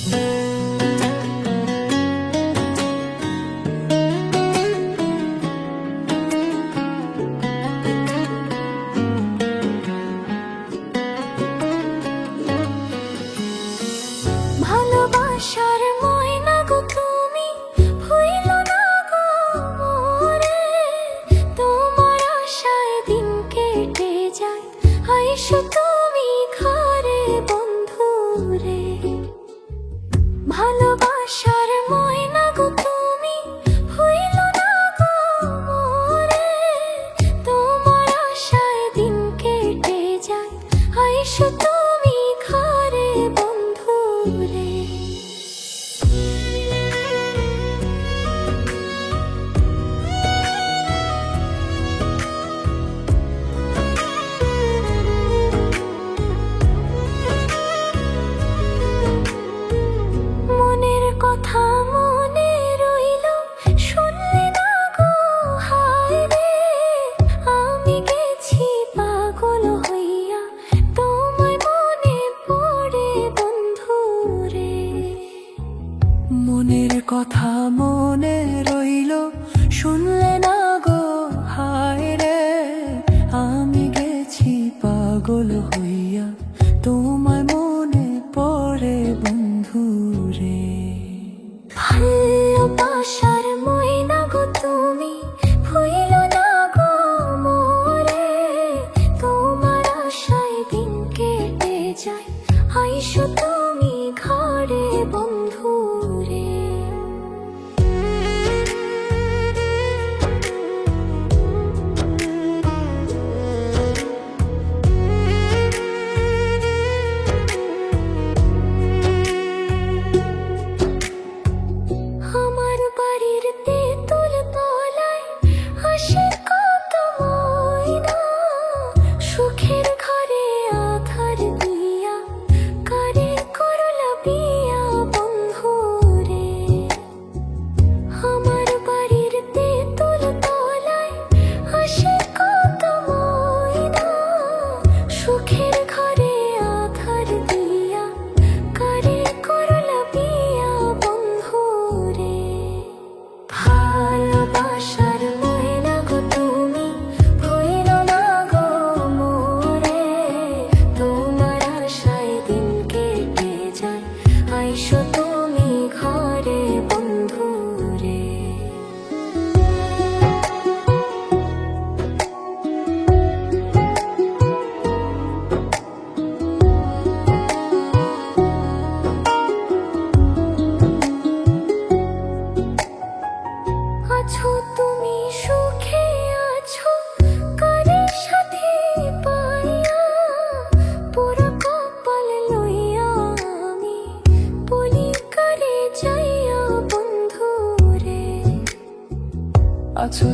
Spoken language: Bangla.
ভালোবাসার ময়না গো তুমি ভুইলো না গো মোরে, তোমার আশায় দিন কেটে যায়, আইসো তুমি ঘরে বন্ধু রে। ভালোবাসার ময়না গো তুমি ভুইলো না গো মোরে, তোমার আশায় দিন কেটে যায়, আইসো তুমি ঘরে বন্ধু রে। মনের কথা মনে রইল, শুনলে না গো হায় রে, আমি গেছি পাগল হইয়া, তোমায় মনে পড়ে বন্ধু রে। মনের কথা মনে রইল, শুনলে না গো হায় রে, আমি গেছি পাগল হইয়া, তোমায় মনে পড়ে বন্ধু রে। ভালোবাসার ময়না গো তুমি ভুইলো না গো মোরে, তোমার আশায় দিন কেটে যায়, আইসো তুমি ঘরে বন্ধু রে। আমার বাড়ির তেঁতুল তলায় আসে কত ময়না, সুখের ঘরে আধার দিয়া, কারে করলা বিয়া বন্ধু রে। আমার বাড়ির তেঁতুল তলায় আসে কত ময়না, সুখের ঘরে আধার দিয়া, কারে করলা বিয়া বন্ধু রে। ভালোবাসার ময়না গো তুমি ভুইলো না গো মোরে, তোমার আশায় দিন কেটে যায়, আইসো তুমি ঘরে বন্ধু রে। আছো তুমি সুখে আছো কারের সাথে পাইয়া, পুরো কপাল লইয়া আমি বলি কারে যাইয়া বন্ধু রে। আছো